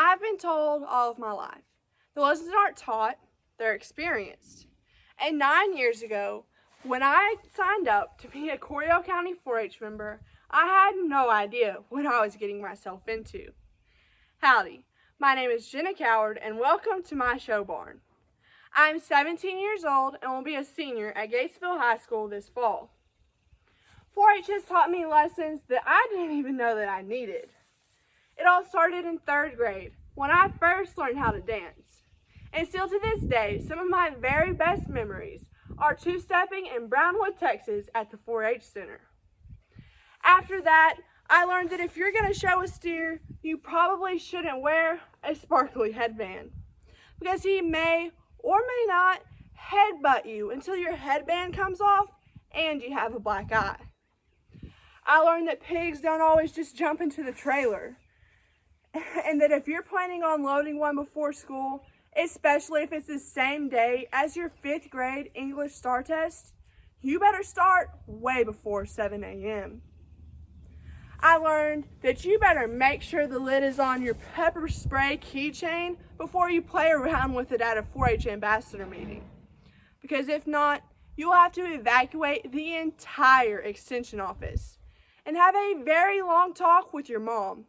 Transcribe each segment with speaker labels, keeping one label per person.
Speaker 1: I've been told all of my life, the lessons aren't taught, they're experienced. And 9 years ago, when I signed up to be a Coryell County 4-H member, I had no idea what I was getting myself into. Howdy, my name is Jenna and welcome to my show barn. I'm 17 years old and will be a senior at Gatesville High School this fall. 4-H has taught me lessons that I didn't even know that I needed. It all started in 3rd grade when I first learned how to dance. And still to this day, some of my very best memories are two-stepping in Brownwood, Texas at the 4-H Center. After that, I learned that if you're going to show a steer, you probably shouldn't wear a sparkly headband, because he may or may not headbutt you until your headband comes off and you have a black eye. I learned that pigs don't always just jump into the trailer, and that if you're planning on loading one before school, especially if it's the same day as your 5th grade English STAR test, you better start way before 7 a.m. I learned that you better make sure the lid is on your pepper spray keychain before you play around with it at a 4-H ambassador meeting. Because if not, you'll have to evacuate the entire extension office and have a very long talk with your mom,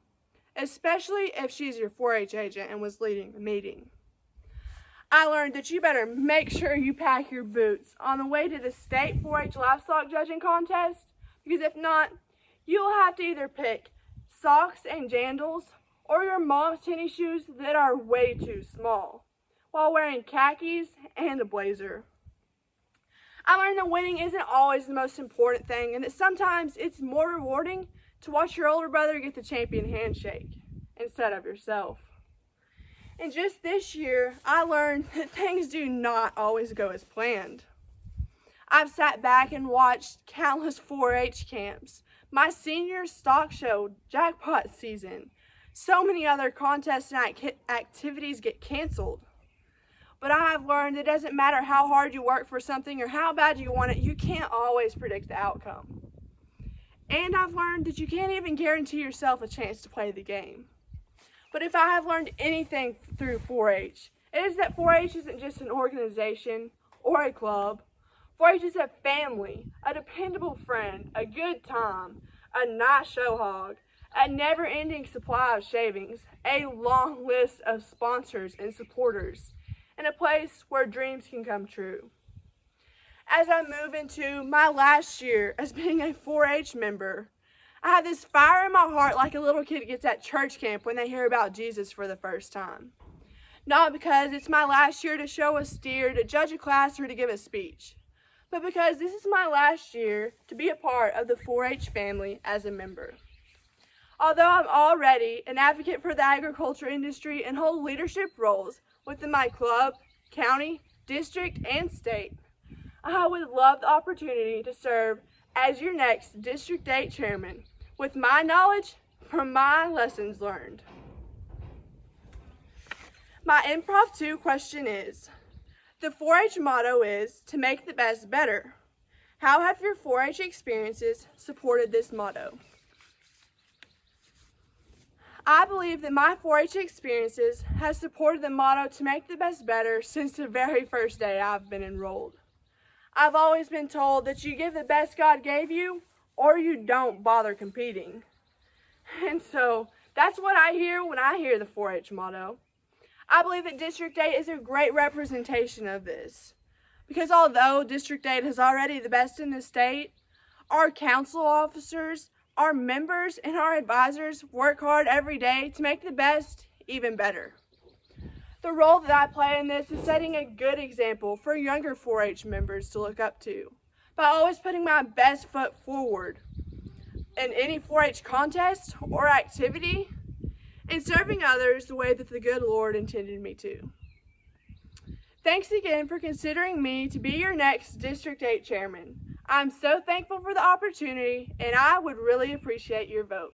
Speaker 1: especially if she's your 4-H agent and was leading the meeting. I learned that you better make sure you pack your boots on the way to the state 4-H livestock judging contest, because if not, you'll have to either pick socks and jandals or your mom's tennis shoes that are way too small, while wearing khakis and a blazer. I learned that winning isn't always the most important thing, and that sometimes it's more rewarding to watch your older brother get the champion handshake instead of yourself. And just this year, I learned that things do not always go as planned. I've sat back and watched countless 4-H camps, my senior stock show jackpot season, so many other contests and activities get canceled. But I have learned it doesn't matter how hard you work for something or how bad you want it, you can't always predict the outcome. And I've learned that you can't even guarantee yourself a chance to play the game. But if I have learned anything through 4-H, it is that 4-H isn't just an organization or a club. 4-H is a family, a dependable friend, a good time, a nice show hog, a never-ending supply of shavings, a long list of sponsors and supporters, and a place where dreams can come true. As I move into my last year as being a 4-H member, I have this fire in my heart like a little kid gets at church camp when they hear about Jesus for the first time. Not because it's my last year to show a steer, to judge a class, or to give a speech, but because this is my last year to be a part of the 4-H family as a member. Although I'm already an advocate for the agriculture industry and hold leadership roles within my club, county, district, and state, I would love the opportunity to serve as your next District 8 chairman with my knowledge from my lessons learned. My Improv 2 question is, the 4-H motto is to make the best better. How have your 4-H experiences supported this motto? I believe that my 4-H experiences have supported the motto to make the best better since the very first day I've been enrolled. I've always been told that you give the best God gave you or you don't bother competing. And so that's what I hear when I hear the 4-H motto. I believe that District 8 is a great representation of this, because although District 8 is already the best in the state, our council officers, our members, and our advisors work hard every day to make the best even better. The role that I play in this is setting a good example for younger 4-H members to look up to by always putting my best foot forward in any 4-H contest or activity, and serving others the way that the good Lord intended me to. Thanks again for considering me to be your next District 8 chairman. I'm so thankful for the opportunity, and I would really appreciate your vote.